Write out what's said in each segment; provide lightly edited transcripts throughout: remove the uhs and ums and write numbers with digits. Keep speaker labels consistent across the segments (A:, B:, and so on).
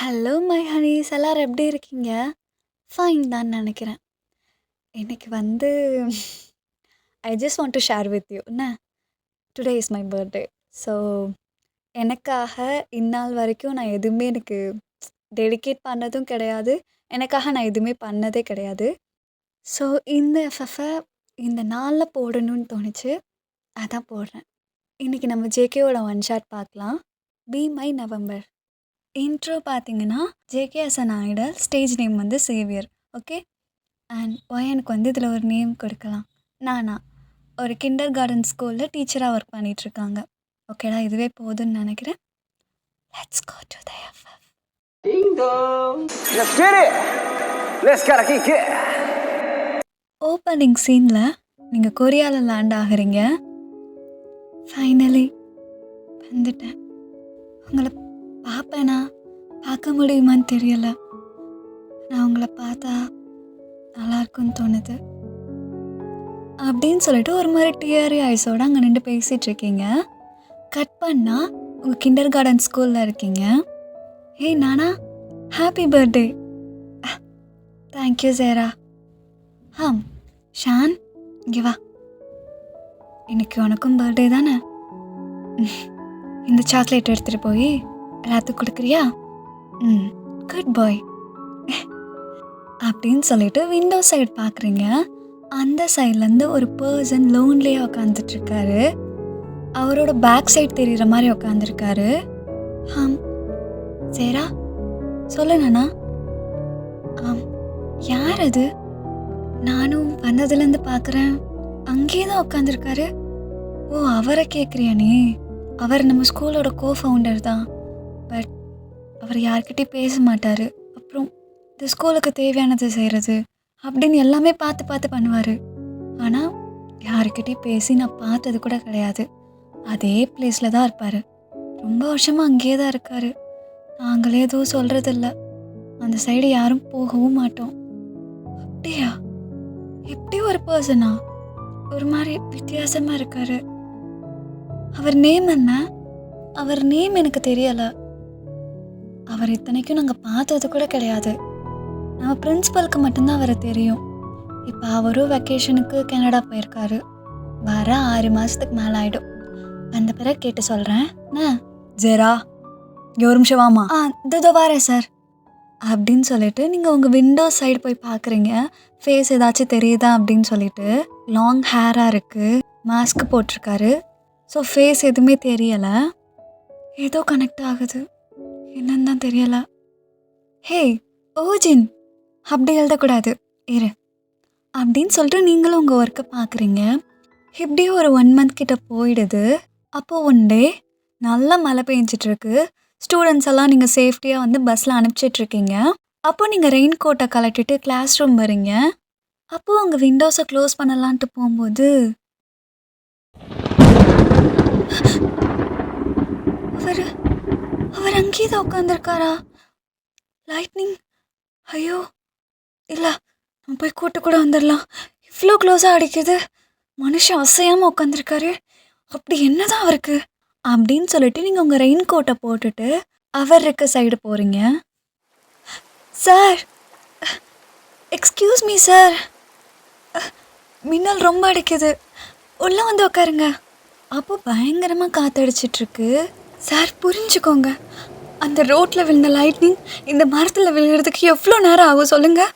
A: Hello my Honey's, எல்லாரும் எப்படி இருக்கீங்க? ஃபைன் தான் நினைக்கிறேன். இன்னைக்கு I just want to share with you என்ன. Today is my birthday. So எனக்காக இந்நாள் வரைக்கும் நான் எதுவுமே எனக்கு டெடிகேட் பண்ணதும் கிடையாது. எனக்காக நான் எதுவுமே பண்ணதே கிடையாது. ஸோ இந்த எஃப்எஃப்பை இந்த நாளில் போடணும்னு தோணுச்சு, அதான் போடுறேன். இன்றைக்கி நம்ம ஜேகேவோட ஒன் ஷாட் பார்க்கலாம். Be my November. இன்ட்ரோ பார்த்தீங்கன்னா, JK as an idol, stage name Xavier. Okay. And எனக்கு இதில் ஒரு நேம் கொடுக்கலாம். நானா ஒரு கிண்டர் கார்டன் ஸ்கூலில் டீச்சராக ஒர்க் பண்ணிகிட்ருக்காங்க. ஓகேடா, இதுவே போதும்னு நினைக்கிறேன். Let's go to the FF.
B: Ding dong. Let's get it. Let's gotta kick it.
A: Opening சீனில் நீங்கள் கொரியாவில் லேண்ட் ஆகுறீங்க. ஃபைனலி வந்துட்டேன். உங்களை பார்ப்பேனா பார்க்க முடியுமான்னு தெரியலை. நான் உங்களை பார்த்தா நல்லாயிருக்குன்னு தோணுது அப்படின்னு சொல்லிட்டு ஒரு மாதிரி டியரி ஐஸோடு அங்கே நின்று பேசிகிட்ருக்கீங்க. கட் பண்ணால் உங்கள் கிண்டர் கார்டன் ஸ்கூலில் இருக்கீங்க. ஏய் நானா, ஹாப்பி பர்த்டே. தேங்க்யூ சேரா. ஷான், இங்கே வா. இன்னைக்கு உனக்கும் பர்த்டே தானே? இந்த சாக்லேட் எடுத்துகிட்டு போய் எல்லாத்துக்கும் கொடுக்குறியா? குட் பாய் அப்படின்னு சொல்லிட்டு விண்டோ சைடு பார்க்குறீங்க. அந்த சைட்லேருந்து ஒரு பர்சன் லோன்லேயே உட்காந்துட்ருக்காரு. அவரோட பேக் சைடு தெரிகிற மாதிரி உட்காந்துருக்காரு. சேரா, சொல்லுண்ணா. யார் அது? நானும் வந்ததுலேருந்து பார்க்குறேன், அங்கேயே தான் உட்காந்துருக்காரு. ஓ, அவரை கேட்குறியா நீ? அவர் நம்ம ஸ்கூலோட கோஃபவுண்டர் தான். பட் அவர் யார்கிட்டையும் பேச மாட்டார். அப்புறம் இந்த ஸ்கூலுக்கு தேவையானது செய்கிறது அப்படின்னு எல்லாமே பார்த்து பார்த்து பண்ணுவார். ஆனால் யாருக்கிட்டையும் பேசி நான் பார்த்தது கூட கிடையாது. அதே பிளேஸில் தான் இருப்பார். ரொம்ப வருஷமாக அங்கேயே தான் இருக்கார். நாங்களே எதுவும் சொல்கிறதில்ல. அந்த சைடு யாரும் போகவும் மாட்டோம். அப்படியா? எப்படி ஒரு பர்சனா? ஒரு மாதிரி வித்தியாசமாக இருக்கார். அவர் நேம் என்ன? அவர் நேம் எனக்கு தெரியலை. அவர் இத்தனைக்கும் நாங்கள் பார்த்தது கூட கிடையாது. நம்ம பிரின்ஸிபலுக்கு மட்டும்தான் அவரை தெரியும். இப்போ அவரும் வெக்கேஷனுக்கு கனடா போயிருக்காரு. வர 6 மாதத்துக்கு மேலே ஆகிடும். வந்த பிறகு கேட்டு சொல்கிறேன். ஜெரா, ஒரு நிமிஷம் வாமா. இதோ வரேன் சார் அப்படின்னு சொல்லிட்டு நீங்கள் உங்கள் விண்டோ சைடு போய் பார்க்குறீங்க. ஃபேஸ் ஏதாச்சும் தெரியுதா அப்படின்னு சொல்லிட்டு. லாங் ஹேராக இருக்குது, மாஸ்க் போட்டிருக்காரு. ஸோ ஃபேஸ் எதுவுமே தெரியலை. ஏதோ கனெக்ட் ஆகுது, என்னன்னு தான் தெரியலை. ஹே ஓஜின், அப்படி எழுதக்கூடாது, இரு அப்படின்னு சொல்லிட்டு நீங்களும் உங்கள் ஒர்க்கை பார்க்குறீங்க. இப்படியே ஒரு 1 மந்த் கிட்ட போயிடுது. அப்போது ஒன் டே நல்லா மழை பெஞ்சிட்ருக்கு. ஸ்டூடெண்ட்ஸ் எல்லாம் நீங்கள் சேஃப்டியாக பஸ்ஸில் அனுப்பிச்சிட்ருக்கீங்க. அப்போது நீங்கள் ரெயின் கோட்டை கலட்டிட்டு கிளாஸ் ரூம் வரீங்க. அப்போது உங்கள் விண்டோஸை க்ளோஸ் பண்ணலான்ட்டு போகும்போது அவர் அங்கேயே தான் உட்காந்துருக்காரா? லைட்னிங், ஐயோ இல்லை, நம்ம போய் கூட்டு கூட வந்துடலாம். இவ்வளோ க்ளோஸாக அடிக்குது. மனுஷன் அசையாமல் உட்காந்துருக்காரு. அப்படி என்னதான் அவருக்கு அப்படின்னு சொல்லிட்டு நீங்கள் உங்கள் ரெயின் கோட்டை போட்டுட்டு அவர் இருக்க சைடு போகிறீங்க. சார், எக்ஸ்கியூஸ் மீ சார், மின்னல் ரொம்ப அடிக்குது, உள்ளே வந்து உட்காருங்க. அப்போ பயங்கரமாக காற்றடிச்சிட்ருக்கு. சார் புரிஞ்சுக்கோங்க, அந்த ரோட்டில் விழுந்த லைட்னிங் இந்த மரத்தில் விழுகிறதுக்கு எவ்வளோ நேரம் ஆகும் சொல்லுங்கள்?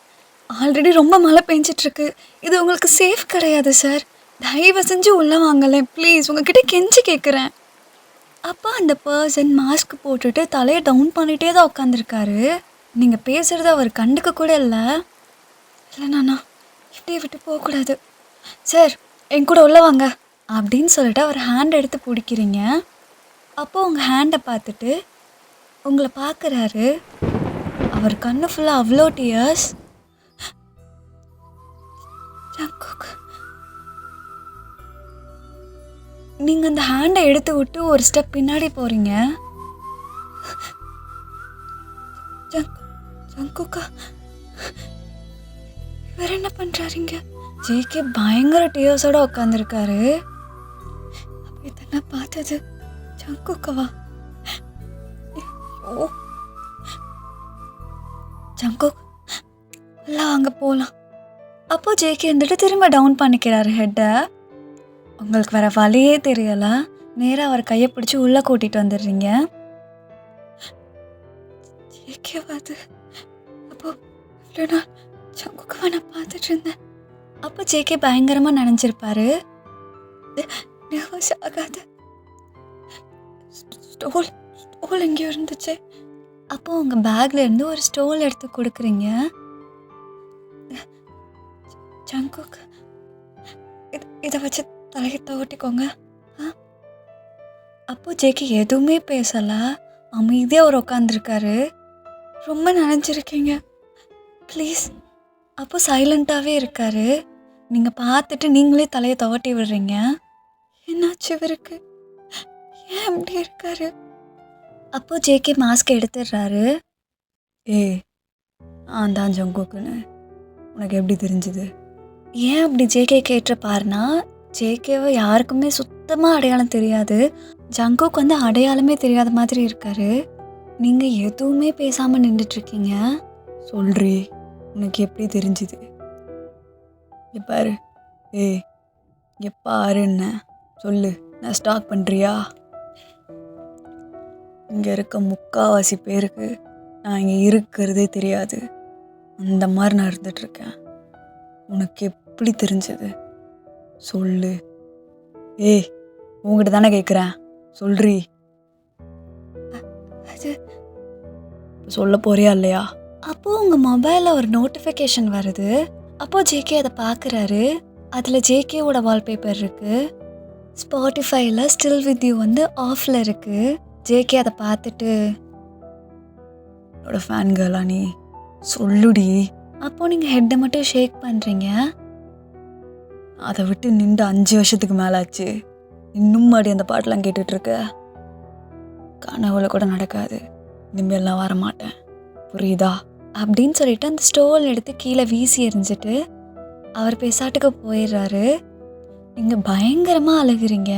A: ஆல்ரெடி ரொம்ப மழை பெஞ்சிட்ருக்கு. இது உங்களுக்கு சேஃப் கிடையாது சார். தயவு செஞ்சு உள்ளே வாங்கலேன் ப்ளீஸ், உங்ககிட்ட கெஞ்சி கேட்குறேன். அப்போ அந்த பர்சன் மாஸ்க் போட்டுட்டு தலையை டவுன் பண்ணிகிட்டே தான் உட்காந்துருக்காரு. நீங்கள் பேசுகிறது அவர் கண்டுக்க கூட இல்லை. இல்லைண்ணா, இப்படியே விட்டு போகக்கூடாது சார், என் கூட உள்ளே வாங்க அப்படின்னு சொல்லிட்டு அவர் ஹேண்ட் எடுத்து பிடிக்கிறீங்க. அப்போது உங்கள் ஹேண்டை பார்த்துட்டு உங்களை பார்க்குறாரு. அவர் கண்ணு ஃபுல்லாக அவ்வளோ டியர்ஸ். நீங்கள் அந்த ஹேண்டை எடுத்து விட்டு ஒரு ஸ்டெப் பின்னாடி போகிறீங்க. ஜங்குக்கா, இவர் என்ன பண்ணுறாருங்க? ஜேகே பயங்கர டியர்ஸோட உட்காந்துருக்காரு. அப்படி தானே பார்த்தது ஜங்குக்காவா? ஓ ஜங்குக் எல்லாம் அங்கே போகலாம். அப்போ ஜேகே இருந்துட்டு திரும்ப டவுன் பண்ணிக்கிறாரு ஹெட்டை. உங்களுக்கு வேற வழியே தெரியல, நேராக அவர் கையை பிடிச்சி உள்ளே கூட்டிகிட்டு வந்துடுறீங்க. ஜேகே அது அப்போ இவ்வளோ நாள் ஜங்குக்கு நான் பார்த்துட்டு இருந்தேன். அப்போ ஜேகே பயங்கரமாக நினைஞ்சிருப்பாரு. நர்வஸ் ஆகாது, ஸ்டோல் எங்கேயோ இருந்துச்சு. அப்போ உங்கள் பேக்ல இருந்து ஒரு ஸ்டோல் எடுத்து கொடுக்குறீங்க. ஜங்குக் இதை வச்சு தலையை தவட்டிக்கோங்க. அப்போ ஜேகே எதுவுமே பேசலை, அமைதியாக அவர் உட்காந்துருக்காரு. ரொம்ப நினைஞ்சிருக்கீங்க ப்ளீஸ். அப்போ சைலண்ட்டாகவே இருக்காரு. நீங்கள் பார்த்துட்டு நீங்களே தலையை தவட்டி விடுறீங்க. என்னாச்சு இவருக்கு, ஏன் அப்படி இருக்காரு? அப்போ ஜேகே மாஸ்க் எடுத்துடுறாரு. நான் தான் ஜங்குக்குன்னு உனக்கு எப்படி தெரிஞ்சுது? ஏன் அப்படி ஜேகே கேட்டிருப்பாருனா, ஜேகேவை யாருக்குமே சுத்தமாக அடையாளம் தெரியாது. ஜங்குக் வந்து அடையாளமே தெரியாத மாதிரி இருக்காரு. நீங்கள் எதுவுமே பேசாமல் நின்றுட்டுருக்கீங்க. சொல்றி, உனக்கு எப்படி தெரிஞ்சுது? பாரு பாரு, என்ன சொல்லு, நான் ஸ்டாக் பண்ணுறியா? இங்கே இருக்க முக்கால்வாசி பேருக்கு நான் இங்கே இருக்கிறதே தெரியாது. அந்த மாதிரி நான் இருந்துகிட்ருக்கேன். உனக்கு எப்படி தெரிஞ்சது சொல்லு. உங்ககிட்ட தானே கேட்குறேன், சொல்றி. அது சொல்ல போறியா இல்லையா? அப்போது உங்கள் மொபைலில் ஒரு நோட்டிஃபிகேஷன் வருது. அப்போது ஜேகே அதை பார்க்குறாரு. அதில் ஜேகேவோட வால்பேப்பர் இருக்குது. ஸ்பாட்டிஃபைல ஸ்டில் வித் யூ வந்து ஆஃபில் இருக்குது. ஜேகே அதை பார்த்துட்டு, என்னோட ஃபேன் கேர்ளா நீ, சொல்லுடி. அப்போது நீங்கள் ஹெட்டை மட்டும் ஷேக் பண்ணுறீங்க. அதை விட்டு நின்று 5 வருஷத்துக்கு மேலே ஆச்சு, இன்னும் மாடி அந்த பாட்டெலாம் கேட்டுட்ருக்க. கனவுல கூட நடக்காது, இனிமேலாம் வரமாட்டேன், புரியுதா? அப்படின்னு சொல்லிட்டு அந்த ஸ்டோல் எடுத்து கீழே வீசி எறிஞ்சிட்டு அவர் பேசாட்டுக்கு போயிடுறாரு. நீங்கள் பயங்கரமாக அழுகிறீங்க.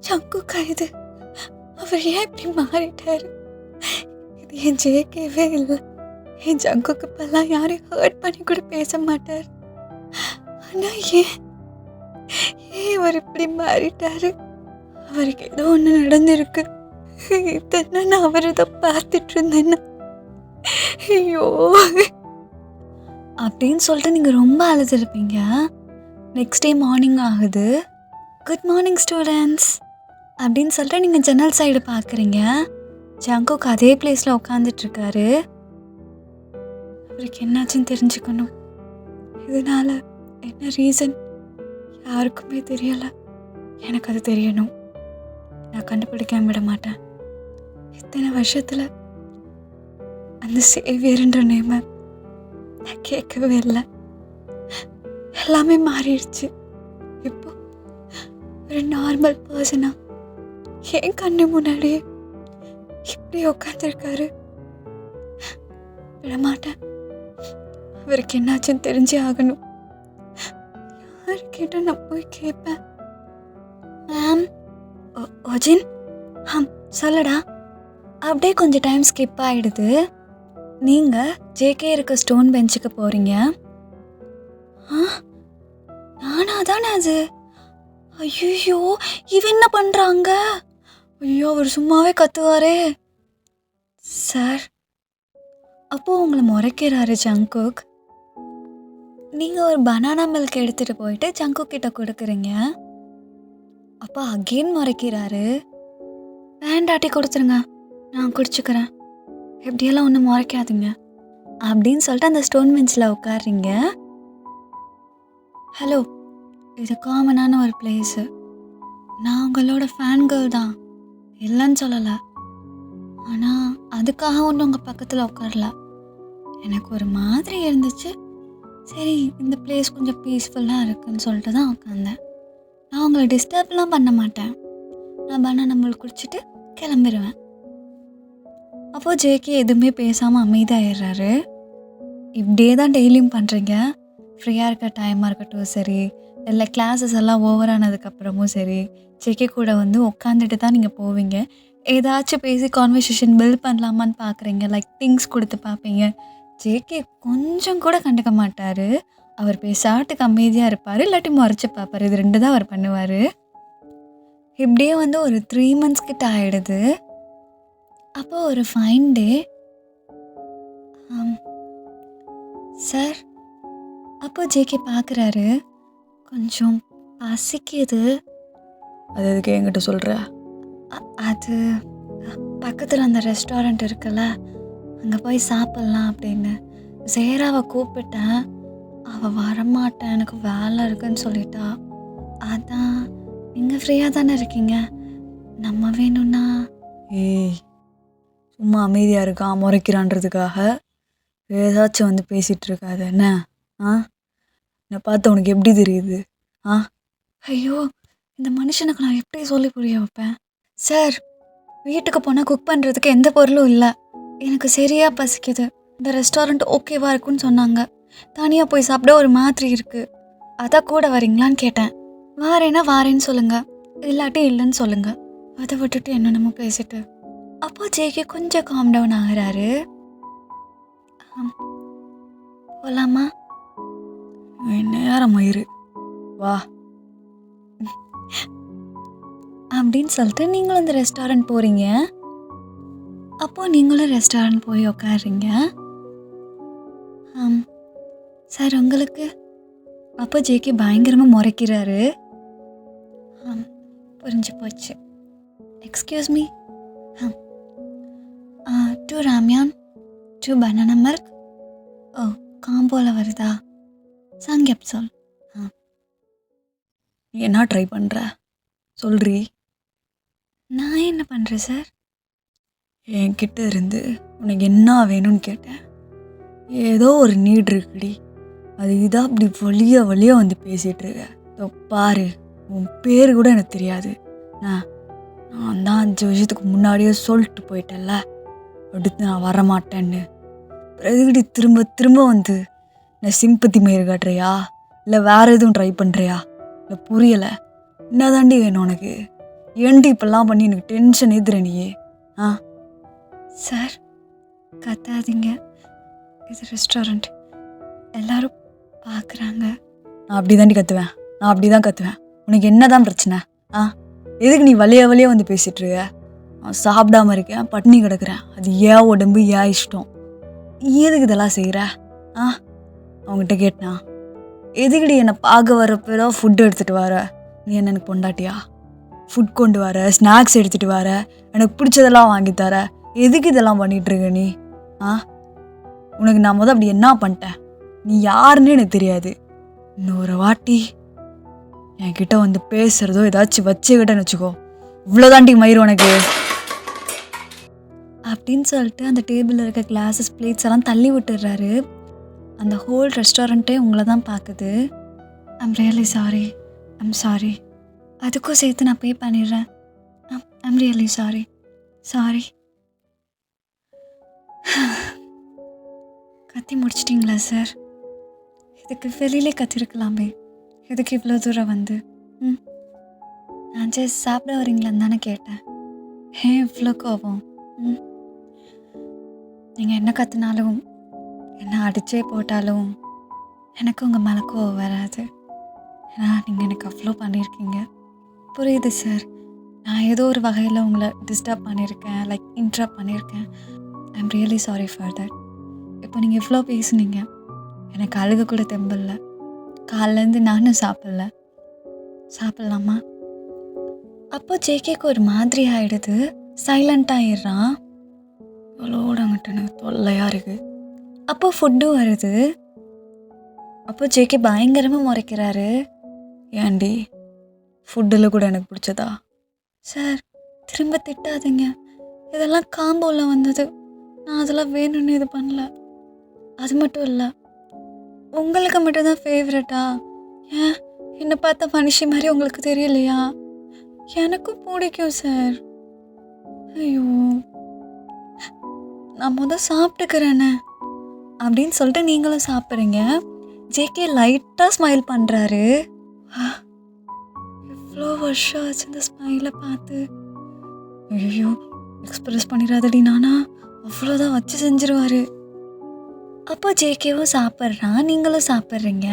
A: ஜங்குக்கா இது, அவர் ஏன் இப்படி மாறிட்டாரு? இது என் ஜேகேவே இல்லை. என் ஜங்குக்கு இப்பெல்லாம் யாரையும் ஹர்ட் பண்ணி கூட பேச மாட்டார். ஆனால் ஏன் அவர் இப்படி மாறிட்டாரு? அவருக்கு ஏதோ ஒன்று நடந்திருக்கு. இத்தனை நான் அவர் இதை பார்த்துட்டு இருந்தேன்னா, ஐயோ அப்படின்னு சொல்லிட்டு நீங்கள் ரொம்ப அழுதுருப்பீங்க. நெக்ஸ்ட் டே மார்னிங் ஆகுது. குட் மார்னிங் ஸ்டூடெண்ட்ஸ் அப்படின்னு சொல்லிட்டு நீங்கள் ஜன்னல் சைடு பார்க்குறீங்க. ஜங்குக் அதே பிளேஸில் உட்காந்துட்ருக்காரு. அவருக்கு என்னாச்சுன்னு தெரிஞ்சுக்கணும். இதனால் என்ன ரீசன் யாருக்குமே தெரியலை. எனக்கு அது தெரியணும். நான் கண்டுபிடிக்காம விட மாட்டேன். இத்தனை வருஷத்தில் அந்த சேவியர்ன்ற நேமை நான் கேட்கவே இல்லை. எல்லாமே மாறிடுச்சு. இப்போ ஒரு நார்மல் பர்சனா என் கண்ணு முன்னாடியே இப்படி உட்காந்துருக்காரு. விடமாட்டேன். அவருக்கு என்னாச்சுன்னு தெரிஞ்சே ஆகணும். யாருக்கிட்ட நான் போய் கேட்பேன். மேம், ஓஜின், சொல்லடா. அப்படியே கொஞ்சம் டைம் ஸ்கிப் ஆகிடுது. நீங்கள் ஜேகே இருக்க ஸ்டோன் பெஞ்சுக்கு போகிறீங்க. நானா தானே அது? ஐயோ, இவன் என்ன பண்ணுறாங்க? ஐயோ, அவர் சும்மாவே கத்துவாரே. சார், அப்போது உங்களை முறைக்கிறாரு ஜங்குக். நீங்கள் ஒரு பனானா மில்க் எடுத்துகிட்டு போயிட்டு ஜங்குக் கிட்ட கொடுக்குறீங்க. அப்போ அகெயின் முறைக்கிறாரு. வேண்டாட்டி கொடுத்துருங்க, நான் குடிச்சுக்கிறேன், எப்படியெல்லாம் ஒன்றும் முறைக்காதீங்க அப்படின்னு சொல்லிட்டு அந்த ஸ்டோன் பெஞ்சில் உட்காடுறீங்க. ஹலோ, இது காமனான ஒரு பிளேஸு. நான் உங்களோட ஃபேன் கேர்ள் தான், இல்லைன்னு சொல்லலை. ஆனால் அதுக்காக ஒன்று உங்கள் பக்கத்தில் உட்காரல. எனக்கு ஒரு மாதிரி இருந்துச்சு. சரி, இந்த பிளேஸ் கொஞ்சம் பீஸ்ஃபுல்லாக இருக்குன்னு சொல்லிட்டு தான் உட்காந்தேன். நான் உங்களை டிஸ்டர்ப்லாம் பண்ண மாட்டேன். நான் பனானா மில்க் குடிச்சிட்டு கிளம்பிடுவேன். அப்போது ஜேகே எதுவுமே பேசாமல் அமைதியாகிடுறாரு. இப்படியே தான் டெய்லியும் பண்ணுறீங்க. ஃப்ரீயாக இருக்க டைமாக இருக்கட்டும் சரி, இல்லை கிளாஸஸ் எல்லாம் ஓவர் ஆனதுக்கப்புறமும் சரி, ஜேகே கூட வந்து உட்காந்துட்டு தான் நீங்கள் போவீங்க. ஏதாச்சும் பேசி கான்வர்சேஷன் பில்ட் பண்ணலாமான்னு பார்க்குறீங்க. லைக் திங்ஸ் கொடுத்து பார்ப்பீங்க. ஜேகே கொஞ்சம் கூட கண்டுக்க மாட்டார். அவர் பேசாட்டுக்கு அமைதியாக இருப்பார், இல்லாட்டி முறைச்சி பார்ப்பார். இது 2 தான் அவர் பண்ணுவார். இப்படியே வந்து ஒரு 3 months கிட்ட ஆகிடுது. அப்போ ஒரு ஃபைன் டே, சார் அப்போ ஜேகே பார்க்குறாரு, கொஞ்சம் பசிக்குது.
C: அது எதுக்கு என்கிட்ட சொல்கிற?
A: அது பக்கத்தில் அந்த ரெஸ்டாரண்ட் இருக்குல்ல, அங்கே போய் சாப்பிட்லாம் அப்படின்னு சேராவை கூப்பிட்டேன். அவள் வரமாட்டேன், எனக்கு வேலை இருக்குன்னு சொல்லிட்டா. அதான் நீங்கள் ஃப்ரீயாக தானே இருக்கீங்க, நம்ம வேணும்னா.
C: ஏய், சும்மா அமைதியாக இருக்கான் முறைக்கிறான்றதுக்காக ஏதாச்சும் வந்து பேசிகிட்டு இருக்காது என்ன? என்னை பார்த்து உனக்கு எப்படி தெரியுது?
A: ஐயோ, இந்த மனுஷனுக்கு நான் எப்படி சொல்லி புரிய வைப்பேன்? சார், வீட்டுக்கு போனால் குக் பண்ணுறதுக்கு எந்த பொருளும் இல்லை. எனக்கு சரியாக பசிக்குது. இந்த ரெஸ்டாரண்ட் ஓகேவா இருக்குன்னு சொன்னாங்க. தனியாக போய் சாப்பிட ஒரு மாதிரி இருக்குது. அதான் கூட வரீங்களான்னு கேட்டேன். வாரேன்னா வாரேன்னு சொல்லுங்கள், இல்லாட்டி இல்லைன்னு சொல்லுங்கள். அதை விட்டுட்டு என்னென்னமோ பேசிட்டு. அப்போ ஜேகே கொஞ்சம் காம் டவுன் ஆகிறாரு. போகலாமா?
C: நேரம் மயிறு வா
A: அப்படின்னு சொல்லிட்டு நீங்களும் இந்த ரெஸ்டாரண்ட் போகிறீங்க. அப்போது நீங்களும் ரெஸ்டாரண்ட் போய் உட்காடுறீங்க. சார் உங்களுக்கு? அப்போ ஜேகே பயங்கரமாக முறைக்கிறாரு. புரிஞ்சு போச்சு. எக்ஸ்கியூஸ் மீ, 2 ராமியான், 2 பனானா மில்க். ஓ, காம்போவில் வருதா? சாங்கியப் சொல்.
C: நீ என்ன ட்ரை பண்ணுற சொல்றீ?
A: நான் என்ன பண்ணுறேன் சார்?
C: என்கிட்ட இருந்து உனக்கு என்ன வேணும்னு கேட்டேன். ஏதோ ஒரு நீட் இருக்குடி, அது இதாக அப்படி வழியாக வந்து பேசிகிட்டு இருக்க. பாரு, உன் பேர் கூட எனக்கு தெரியாது. நான் தான் 5 வருஷத்துக்கு முன்னாடியே சொல்லிட்டு போயிட்டேன்ல, அடுத்து நான் வரமாட்டேன்னு. பிரதிகடி திரும்ப திரும்ப வந்து நான் சிம்பத்தி மயிறு காட்டுறியா, இல்லை வேறு எதுவும் ட்ரை பண்ணுறியா? இல்லை புரியலை, என்ன தாண்டி வேணும் உனக்கு? ஏன்டி இப்பெல்லாம் பண்ணி எனக்கு டென்ஷன் ஏத்துற நீயே?
A: சார், கத்தாதீங்க, இது ரெஸ்டாரண்ட், எல்லாரும் பார்க்குறாங்க.
C: நான் அப்படி தாண்டி கத்துவேன், நான் அப்படி தான் கத்துவேன். உனக்கு என்ன தான் பிரச்சனை? எதுக்கு நீ வழியாக வந்து பேசிகிட்டு இருக்க? நான் சாப்பிடாம இருக்கேன், பட்டினி கிடக்குறேன், அது ஏன் உடம்பு ஏன் இஷ்டம். நீ எதுக்கு இதெல்லாம் செய்கிற? அவங்ககிட்ட கேட்டனா, எதுக்குடி என்னை பார்க்க வரப்போ ஃபுட் எடுத்துகிட்டு வர? நீ என்ன எனக்கு பொண்டாட்டியா? ஃபுட் கொண்டு வர, ஸ்நாக்ஸ் எடுத்துகிட்டு வர, எனக்கு பிடிச்சதெல்லாம் வாங்கித்தர, எதுக்கு இதெல்லாம் பண்ணிகிட்ருக்க நீ? உனக்கு நான் அப்படி என்ன பண்ணிட்டேன்? நீ யாருன்னு எனக்கு தெரியாது. இன்னொரு வாட்டி என்கிட்ட வந்து பேசுகிறதோ ஏதாச்சும் வச்சுக்கிட்டேன்னு வச்சுக்கோ, இவ்வளோதாண்டி மயிறு உனக்கு
A: அப்படின்னு சொல்லிட்டு அந்த டேபிளில் இருக்க கிளாஸஸ் பிளேட்ஸ் எல்லாம் தள்ளி விட்டுடுறாரு. அந்த ஹோல் ரெஸ்டாரண்ட்டே உங்களை தான் பார்க்குது. I'm really sorry, I'm sorry. அதுக்கும் சேர்த்து நான் பே பண்ணிடுறேன். I'm really sorry, sorry. கத்தி முடிச்சிட்டிங்களா சார்? இதுக்கு வெளியிலே கத்திருக்கலாமே, இதுக்கு இவ்வளோ தூரம் வந்து. நான் ஜஸ்ட் சாப்பிட வரீங்களான்னு தானே கேட்டேன். இவ்வளோ கோபம்? நீங்கள் என்ன கற்றுனாலும், என்ன அடித்தே போட்டாலும் எனக்கு உங்கள் மேலே கோவம் வராது. ஏன்னா நீங்கள் எனக்கு அவ்வளோ பண்ணியிருக்கீங்க. புரியுது சார், நான் ஏதோ ஒரு வகையில் உங்களை டிஸ்டர்ப் பண்ணியிருக்கேன், லைக் இன்ட்ரப்ட் பண்ணியிருக்கேன். I'm really sorry for that. இப்போ நீங்கள் இவ்வளோ பேசுனீங்க, எனக்கு அழுக கூட தெம்பில்ல. காலையிலேருந்து நானும் சாப்பிட்லாமா? அப்போ ஜேகேக்கு ஒரு மாதிரி ஆகிடுது, சைலண்ட் ஆகிடுறான்.
C: இவ்வளோட அங்கிட்ட எனக்கு தொல்லையாக இருக்குது.
A: அப்போ ஃபுட்டும் வருது. அப்போ ஜேகே பயங்கரமாக முறைக்கிறாரு.
C: ஏன்டி, ஃபுட்டில் கூட எனக்கு பிடிச்சதா?
A: சார், திரும்ப திட்டாதீங்க, இதெல்லாம் காம்போவில் வந்தது, நான் அதெல்லாம் வேணும்னு இது பண்ணல. அது மட்டும் இல்லை, உங்களுக்கு மட்டும்தான் ஃபேவரட்டா? ஏன் என்னை பார்த்த மனுஷி மாதிரி உங்களுக்கு தெரியலையா? எனக்கும் பிடிக்கும் சார். ஐயோ, நான் சாப்பிட்டுக்கிறேன்னு அப்படின்னு சொல்லிட்டு நீங்களும் சாப்பிட்றீங்க. ஜேகே லைட்டாக ஸ்மைல் பண்ணுறாரு. எவ்வளோ வருஷம் ஆச்சு இந்த ஸ்மைலை பார்த்து. ஐயோ, எக்ஸ்பிரஸ் பண்ணிடாதடி நானா, அவ்வளோதான் வச்சு செஞ்சிருவாரு. அப்போ ஜேகேவும் சாப்பிட்றான், நீங்களும் சாப்பிட்றீங்க.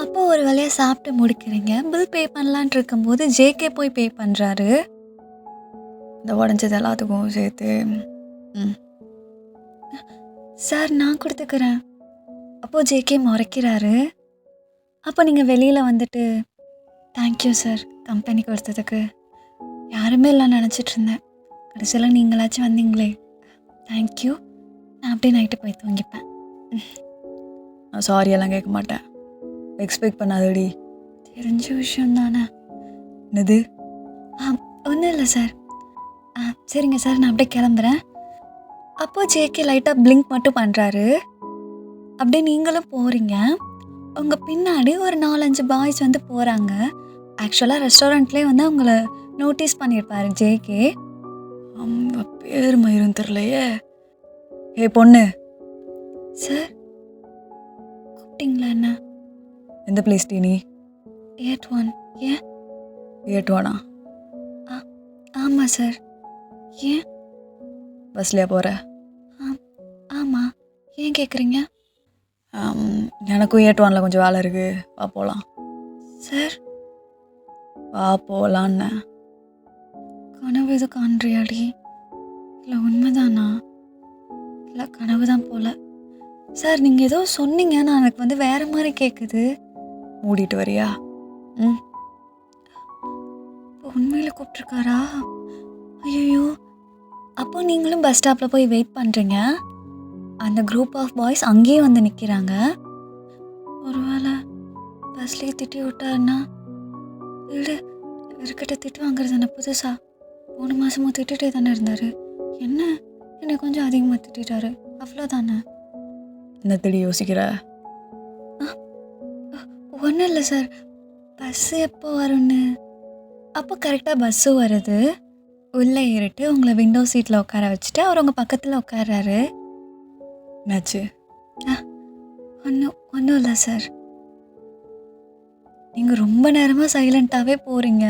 A: அப்போ ஒரு வழியாக சாப்பிட்டு முடிக்கிறீங்க. பில் பே பண்ணலான்ட்டு இருக்கும்போது ஜேகே போய் பே பண்ணுறாரு.
C: இந்த உடஞ்சது எல்லாத்துக்கும் சேர்த்து
A: சார் நான் கொடுத்துக்கிறேன். அப்போது ஜேகே முறைக்கிறாரு. அப்போ நீங்கள் வெளியில் வந்துட்டு தேங்க்யூ சார் கம்பெனி கொடுத்ததுக்கு, யாருமே இல்லை நினச்சிட்டு இருந்தேன், கடைசியில் நீங்களாச்சும் வந்தீங்களே, தேங்க்யூ, நான் அப்படியே நைட்டு போய் தூங்கிப்பேன்.
C: நான் சாரி எல்லாம் கேட்க மாட்டேன், எக்ஸ்பெக்ட் பண்ணாதடி.
A: தெரிஞ்ச விஷயம் தானே.
C: என்னது?
A: ஒன்றும் இல்லை சார். சரிங்க சார், நான் அப்படியே கிளம்புறேன். அப்போது ஜேகே லைட்டாக பிளிங்க் மட்டும் பண்ணுறாரு. அப்படியே நீங்களும் போகிறீங்க. உங்கள் பின்னாடி ஒரு 4-5 பாய்ஸ் வந்து போகிறாங்க. ஆக்சுவலாக ரெஸ்டாரண்ட்லேயே வந்து அவங்கள நோட்டீஸ் பண்ணியிருப்பாரு ஜேகே.
C: அவங்க பேர் மயிரும் தெரியலையே. ஏ பொண்ணு.
A: சார் கூப்பிட்டீங்களா? என்ன?
C: எந்த பிளேஸ் டி நீ?
A: 8-1. ஏன்?
C: 8-1?
A: ஆமாம் சார். ஏன்?
C: பஸ்லையா போகிற?
A: ஆமாம். ஏன் கேட்குறீங்க?
C: எனக்கும் 8-1 கொஞ்சம் வேலை இருக்குது, வா போகலாம்.
A: சார்
C: வா போகலான்னு.
A: கனவு எது காண்றியாடி? இல்லை உண்மைதானா? இல்லை கனவு தான் போல. சார் நீங்கள் ஏதோ சொன்னீங்க, நான் எனக்கு வந்து வேறு மாதிரி கேட்குது.
C: மூடிட்டு வரியா?
A: இப்போ உண்மையில் கூப்பிட்ருக்காரா? ஐயோ, அப்போ நீங்களும் பஸ் ஸ்டாப்பில் போய் வெயிட் பண்ணுறீங்க. அந்த குரூப் ஆஃப் பாய்ஸ் அங்கேயே வந்து நிற்கிறாங்க. ஒருவேளை பஸ்லேயே திட்டி விட்டாருன்னா? இல்லை, இவர்கிட்ட திட்டு வாங்குறது தானே புதுசா? 3 மாதமும் திட்டுட்டே தானே இருந்தார். என்ன என்னை கொஞ்சம் அதிகமாக திட்டாரு, அவ்வளோதானே.
C: என்ன தேடி யோசிக்கிற?
A: ஒன்றும் இல்லை சார், பஸ்ஸு எப்போ வரும்னு. அப்போ கரெக்டாக பஸ்ஸு வருது. உள்ளே ஏறிட்டு உங்களை விண்டோ சீட்டில் உட்கார வச்சுட்டு அவர் உங்கள் பக்கத்தில் உட்கார்றாரு.
C: என்னாச்சு?
A: ஒன்றும் இல்லை சார். நீங்கள் ரொம்ப நேரமாக சைலண்ட்டாகவே போகிறீங்க.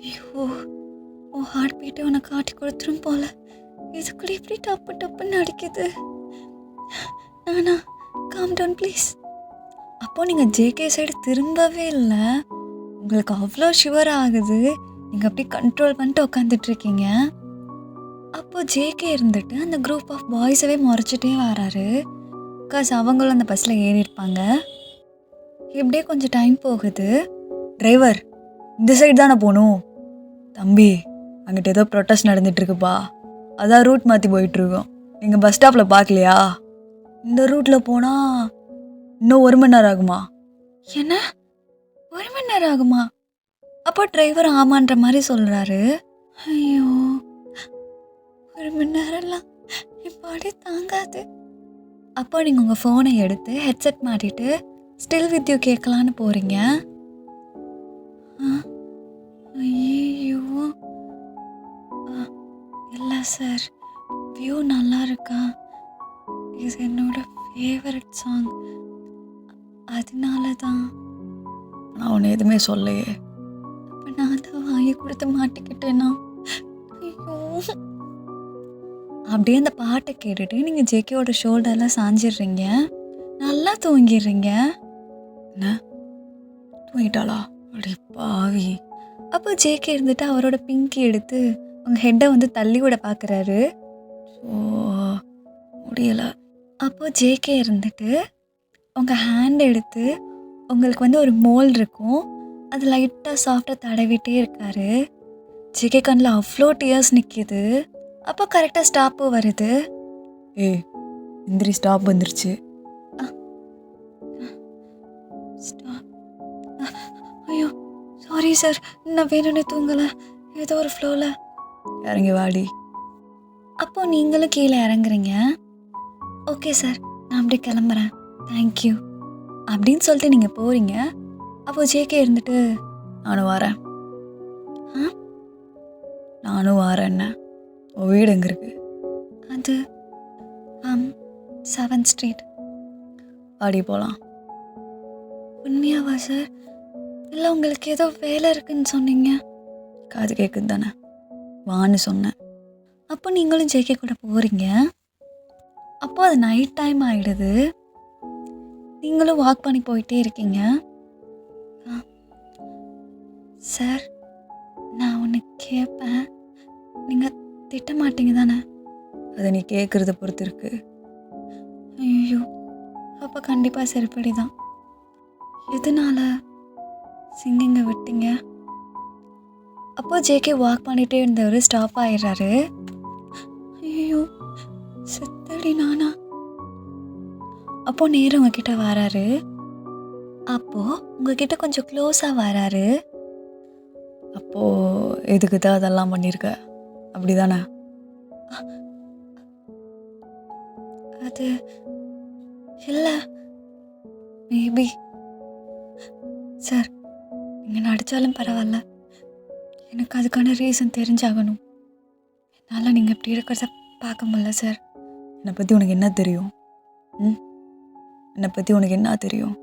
A: ஐயோ, உன் ஹார்ட் பீட்டை உனக்கு காட்டி கொடுத்துரும் போல. இதுக்குள்ள இப்படி டப்பு டப்புன்னு அடிக்குது. நானா, காம் டவுன் ப்ளீஸ். அப்போ நீங்கள் ஜேகே சைடு திரும்பவே இல்லை. உங்களுக்கு அவ்வளோ ஷுவர் ஆகுது. நீங்கள் அப்படி கண்ட்ரோல் பண்ணிட்டு உட்காந்துட்ருக்கீங்க. அப்போது ஜேகே இருந்துட்டு அந்த குரூப் ஆஃப் பாய்ஸவே முறைச்சிட்டே வராரு. பிகாஸ் அவங்களும் அந்த பஸ்ஸில் ஏறியிருப்பாங்க. இப்படியே கொஞ்சம் டைம் போகுது.
C: டிரைவர், இந்த சைடு தானே போகணும். தம்பி, அங்கிட்ட ஏதோ ப்ரொட்டஸ்ட் நடந்துட்டுருக்குப்பா, அதான் ரூட் மாற்றி போயிட்டுருக்கோம். நீங்கள் பஸ் ஸ்டாப்பில் பார்க்கலையா? இந்த ரூட்டில் போனால் இன்னும் 1 மணி நேரம் ஆகுமா?
A: என்ன, 1 மணி நேரம் ஆகுமா? அப்போ டிரைவர் ஆமான்ற மாதிரி சொல்கிறாரு. ஐயோ, 1 மணி நேரம்லாம் பாடி தாங்காது. அப்போ நீங்கள் உங்கள் ஃபோனை எடுத்து ஹெட்செட் மாட்டிட்டு ஸ்டில் வித் யூ கேட்கலான்னு போகிறீங்க. ஐயோ, இல்லை சார், வியூ நல்லா இருக்கா? இது என்னோட ஃபேவரட் சாங், அதனால தான்.
C: நான் உன்னை எதுவுமே சொல்லையே.
A: அப்போ நான் தான் வாங்கி கொடுத்து மாட்டிக்கிட்டேன்னா? ஐயோ. அப்படியே அந்த பாட்டை கேட்டுட்டு நீங்கள் ஜேகேவோட ஷோல்டர்லாம் சாஞ்சிடுறீங்க. நல்லா தூங்கிடுறீங்க.
C: என்ன, தூங்கிட்டாளா? அப்படி பாவி.
A: அப்போ ஜேகே இருந்துட்டு அவரோட பிங்கி எடுத்து உங்கள் ஹெட்டை வந்து தள்ளி விட பார்க்குறாரு.
C: ஸோ முடியலை.
A: அப்போ ஜேகே இருந்துட்டு உங்கள் ஹேண்ட் எடுத்து உங்களுக்கு வந்து ஒரு மோல் இருக்கும், அது லைட்டாக சாஃப்டாக தடவிட்டே இருக்காரு. ஜேகே கண்ணில் அவ்வளோ டியர்ஸ் நிற்கிது. அப்போ கரெக்டாக ஸ்டாப்பும் வருது.
C: இந்திரி, ஸ்டாப் வந்துருச்சு.
A: ஸ்டாப். ஐயோ சாரி சார், நான் வேணும்னு தூங்கலை, ஏதோ ஒரு ஃப்ளோவில்.
C: இறங்கி வாடி.
A: அப்போ நீங்களும் கீழே இறங்குறீங்க. ஓகே சார், நான் அப்படியே கிளம்புறேன், தேங்க்யூ அப்படின்னு சொல்லிட்டு நீங்கள் போகிறீங்க. அப்போது ஜேகே இருந்துட்டு
C: நானும் வரேன். நானும் வரேன்ன. உன் வீடு எங்கே இருக்கு?
A: அது 7th ஸ்ட்ரீட்.
C: வாடி போகலாம்.
A: உண்மையாவா சார்? இல்லை உங்களுக்கு ஏதோ வேலை இருக்குன்னு சொன்னீங்க.
C: காது கேட்குது தானே, வான்னு சொன்னேன்.
A: அப்போ நீங்களும் ஜேகே கூட போகிறீங்க. அப்போ அது நைட் டைம் ஆகிடுது. நீங்களும் வாக் பண்ணி போயிட்டே இருக்கீங்க. சார், நான் ஒன்று கேட்பேன், நீங்கள் திட்ட மாட்டீங்க தானே?
C: அதை நீ கேட்குறத பொறுத்து இருக்கு.
A: ஐயோ, அப்போ கண்டிப்பாக சரிப்படி தான். எதனால சிங்கிங்கை விட்டீங்க? அப்போ ஜேகே வாக் பண்ணிகிட்டே இருந்தவர் ஸ்டாப் ஆயிடுறாரு. ஐயோ, செத்தடி நானா. அப்போ நேரம் உங்ககிட்ட வராரு. அப்போ உங்ககிட்ட கொஞ்சம் க்ளோஸாக வராரு.
C: அப்போது எதுக்கு தான் அதெல்லாம் பண்ணியிருக்க, அப்படி தானே?
A: அது இல்லை, மேபி. சார், நீங்கள் நடித்தாலும் பரவாயில்ல, எனக்கு அதுக்கான ரீசன் தெரிஞ்சாகணும். என்னால் நீங்கள் இப்படி இருக்கிறத பார்க்க முடியல சார்.
C: என்னை பற்றி உனக்கு என்ன தெரியும்? என்னை பற்றி உனக்கு என்ன தெரியும்?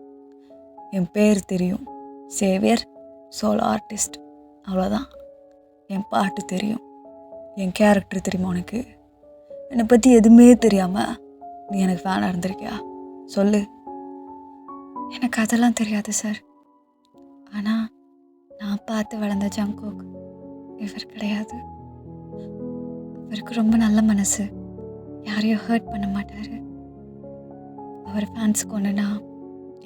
C: என் பேர் தெரியும், சேவியர், சோலோ ஆர்டிஸ்ட், அவ்வளோதான். என் பாட்டு தெரியும், என் கேரக்டர் தெரியுமா உனக்கு? என்னை பற்றி எதுவுமே தெரியாமல் நீ எனக்கு ஃபேனாக இருந்திருக்கியா? சொல்லு.
A: எனக்கு அதெல்லாம் தெரியாது சார். ஆனால் நான் பார்த்து வளர்ந்த ஜங்கோக் இவர் கிடையாது. அவருக்கு ரொம்ப நல்ல மனசு, யாரையும் ஹர்ட் பண்ண மாட்டார். அவர் ஃபேன்ஸுக்கு ஒன்றுனா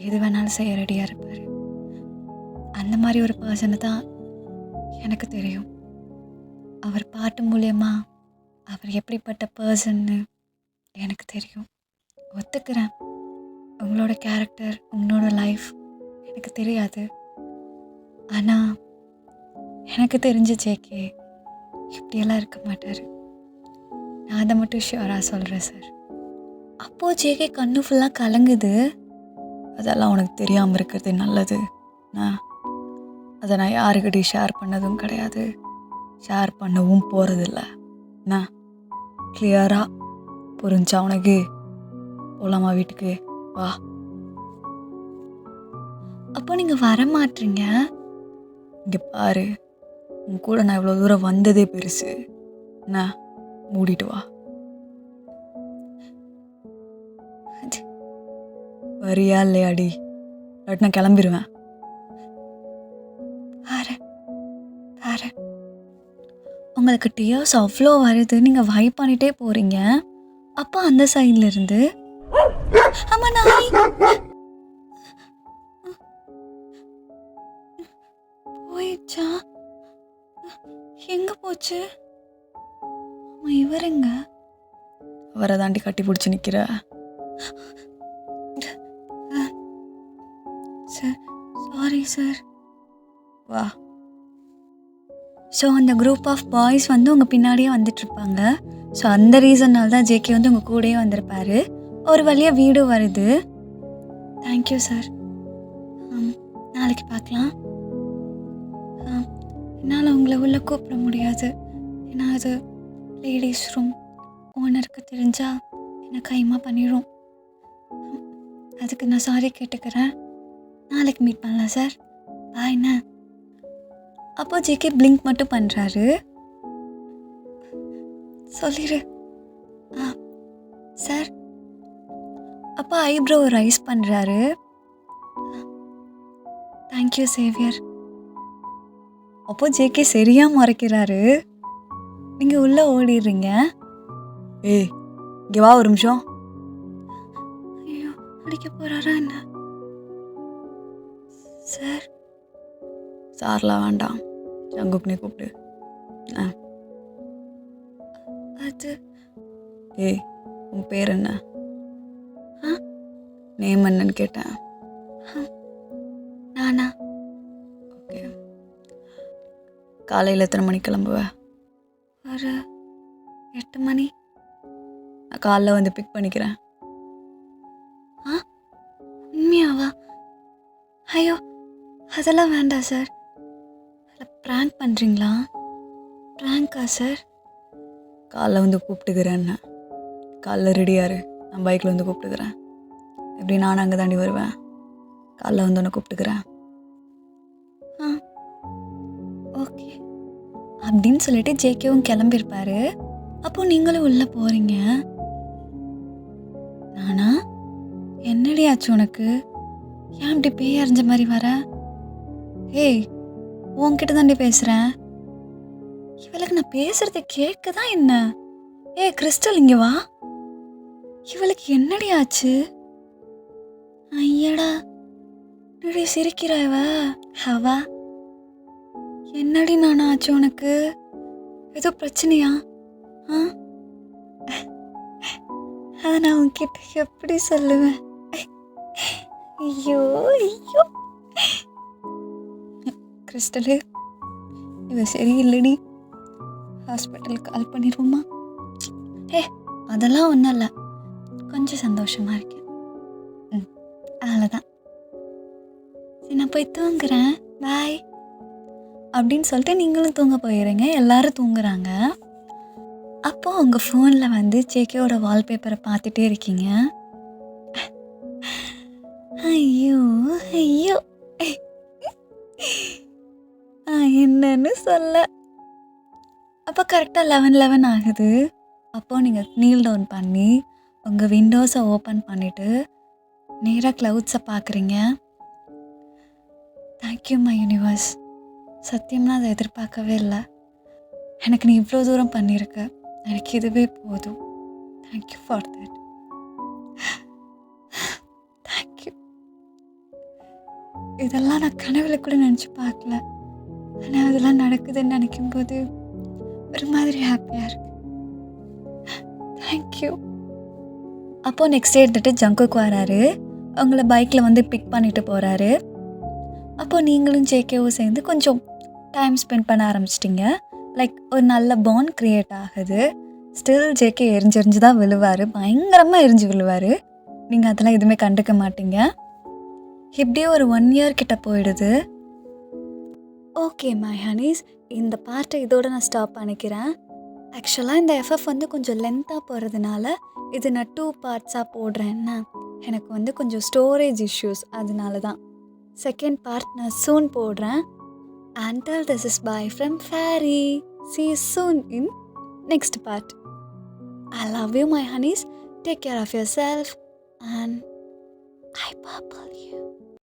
A: எது வேணாலும் செய்ய ரெடியாக இருப்பார். அந்த மாதிரி ஒரு பர்சனை தான் எனக்கு தெரியும். அவர் பாட்டு மூலயமா அவர் எப்படிப்பட்ட பர்சன்னு எனக்கு தெரியும். ஒத்துக்கிறேன், உங்களோட கேரக்டர், உங்களோட லைஃப் எனக்கு தெரியாது. ஆனால் எனக்கு தெரிஞ்ச ஜேகே இப்படியெல்லாம் இருக்க மாட்டார். நான் அதை மட்டும் ஷியோராக சொல்கிறேன் சார். அப்போது ஜேகே கண்ணு ஃபுல்லாக கலங்குது.
C: அதெல்லாம் உனக்கு தெரியாமல் இருக்கிறது நல்லது. அதை நான் யாருக்கிட்டையும் ஷேர் பண்ணதும் கிடையாது, ஷேர் பண்ணவும் போகிறதில்ல. நான் கிளியராக புரிஞ்சா உனக்கு? போகலாமா வீட்டுக்கு? வா.
A: அப்போ நீங்கள் வர மாட்டீங்க?
C: இங்கே பாரு, உன் கூட நான் இவ்வளோ தூரம் வந்ததே பெருசு. என்ன, மூடிட்டு வா. வரியா இல்லையாடி? இல்லாட்டி நான் கிளம்பிடுவேன்.
A: வரேன். உங்களுக்கு டியர்ஸ் அவ்வளோ வருது, நீங்கள் வைப் பண்ணிகிட்டே போகிறீங்க. அப்போ அந்த சைடில் இருந்து அம்மா நாய் போயிடுச்சா? எங்கே போச்சு? அம்மா இவருங்க?
C: அவரை தாண்டி கட்டி பிடிச்சி நிற்கிற.
A: Sir, sorry sir.
C: வா.
A: ஸோ அந்த குரூப் ஆஃப் பாய்ஸ் வந்து உங்கள் பின்னாடியே வந்துட்டுருப்பாங்க. ஸோ அந்த ரீசனால் தான் ஜேகே வந்து உங்கள் கூடயே வந்திருப்பார். ஒரு வழியாக வீடு வருது. Thank you sir. நாளைக்கு பார்க்கலாம். என்னால் உங்களை உள்ளே கூப்பிட முடியாது, ஏன்னா அது லேடிஸ் ரூம். ஓனருக்கு தெரிஞ்சால் என்னை கைமா பண்ணிடும். அதுக்கு நான் சாரி கேட்டுக்கிறேன். நாளைக்கு மீட் பண்ணலாம் சார். பாய்ண்ணா. அப்போ ஜேகே பிளிங்க் மட்டும் பண்ணுறாரு. சொல்லிடு. சார். அப்போ ஐப்ரோ ரைஸ் பண்ணுறாரு. Thank you Xavier. அப்போ ஜேகே சரியாக மறைக்கிறாரு. நீங்கள் உள்ளே ஓடிடுறீங்க.
C: ஏய், இங்கே வா ஒரு நிமிஷம்.
A: ஐயோ, அடிக்க போகிறாரா என்ன? சார்.
C: சார்லாம் வேண்டாம், ஜங்குக்னே கூப்பிடு.
A: அது
C: ஏய், உன் பேர் என்ன? நேம் என்னன்னு கேட்டேன்.
A: நானா?
C: ஓகே. காலையில் எத்தனை மணிக்கு கிளம்புவ?
A: ஒரு 8 மணி.
C: நான் காலைல வந்து பிக் பண்ணிக்கிறேன்.
A: உண்மையாவா? ஐயோ, அதெல்லாம் வேண்டாம் சார். அதில் ப்ராங்க் பண்ணுறீங்களா? ப்ராங்கா சார்?
C: காலைல வந்து கூப்பிட்டுக்கிறேன்னு. காலைல ரெடியாரு, நான் பைக்கில் வந்து கூப்பிட்டுக்கிறேன். எப்படி நானும் அங்கே தாண்டி வருவேன். காலைல வந்து உன்னை கூப்பிட்டுக்கிறேன்.
A: ஓகே. அப்படின்னு சொல்லிட்டு ஜேகேவும் கிளம்பியிருப்பாரு. அப்போ நீங்களும் உள்ள போறீங்க. நானா? என்னடி ஆச்சு உனக்கு? ஏன் இப்படி பேய் அறிஞ்ச மாதிரி வர? ஏய், உன்கிட்ட தாண்டி பேசுறேன். இவளுக்கு நான் பேசுறது கேட்குதா என்ன? ஏய் கிறிஸ்டல், இங்க வா. இவளுக்கு என்னடி ஆச்சு? ஐயடா, என்னடி சிரிக்கிறா இவ? அவா என்னடி நானா ஆச்சு உனக்கு? ஏதோ பிரச்சனையா? ஆ, அதை நான் உன்கிட்ட எப்படி சொல்லுவேன்? ஐயோ ஐயோ, கிறிஸ்டலு, இவ சரியில்லடி. ஹாஸ்பிட்டலுக்கு கால் பண்ணிடுவோமா? அதெல்லாம் ஒன்றும் இல்லை, கொஞ்சம் சந்தோஷமா இருக்கேன். அவ்வளோதான். சரி, நான் போய் தூங்குறேன், பாய் அப்படின்னு சொல்லிட்டு நீங்களும் தூங்க போயிடுங்க. எல்லாரும் தூங்குறாங்க. அப்போ உங்கள் ஃபோனில் வந்து ஜேகேவோட வால்பேப்பரை பார்த்துட்டே இருக்கீங்க. ஐயோ ஐயோ, என்னன்னு சொல்ல. அப்போ கரெக்டாக 11:11 ஆகுது. அப்போது நீங்கள் நீல் டவுன் பண்ணி உங்கள் விண்டோஸை ஓப்பன் பண்ணிவிட்டு நேராக க்ளவுட்ஸை பார்க்குறீங்க. Thank you my universe. சத்தியமாக அதை எதிர்பார்க்கவே இல்லை. எனக்கு நீ இவ்வளோ தூரம் பண்ணியிருக்க, எனக்கு இதுவே போதும். Thank you for that. தேங்க்யூ. இதெல்லாம் நான் கனவுல கூட நினச்சி பார்க்கல. ஆனால் அதெல்லாம் நடக்குதுன்னு நினைக்கும்போது ஒரு மாதிரி ஹாப்பியாக இருக்கு. தேங்க்யூ. அப்போது நெக்ஸ்ட் டே எடுத்துகிட்டு ஜங்குக்கு வராரு. அவங்கள பைக்கில் வந்து பிக் பண்ணிட்டு போகிறாரு. அப்போது நீங்களும் ஜேகேவும் சேர்ந்து கொஞ்சம் டைம் ஸ்பெண்ட் பண்ண ஆரம்பிச்சிட்டிங்க. லைக் ஒரு நல்ல பாண்ட் க்ரியேட் ஆகுது. ஸ்டில் ஜேகே எரிஞ்சு தான் விழுவார், பயங்கரமாக எரிஞ்சு விழுவார். நீங்கள் அதெல்லாம் எதுவுமே கண்டுக்க மாட்டீங்க. இப்படியே ஒரு 1 year கிட்ட போயிடுது. ஓகே மை ஹனீஸ், இந்த பார்ட்டை இதோட நான் ஸ்டாப் பண்ணிக்கிறேன். ஆக்சுவலாக இந்த எஃப்எஃப் வந்து கொஞ்சம் லென்த்தாக போகிறதுனால இது நான் 2 பார்ட்ஸாக போடுறேன்னா, எனக்கு வந்து கொஞ்சம் ஸ்டோரேஜ் இஷ்யூஸ், அதனால தான். செகண்ட் பார்ட் நான் சூன் போடுறேன். Until this is bye from Fairy. See you soon in next part. I love you my honeys. Take care of yourself and I purple you.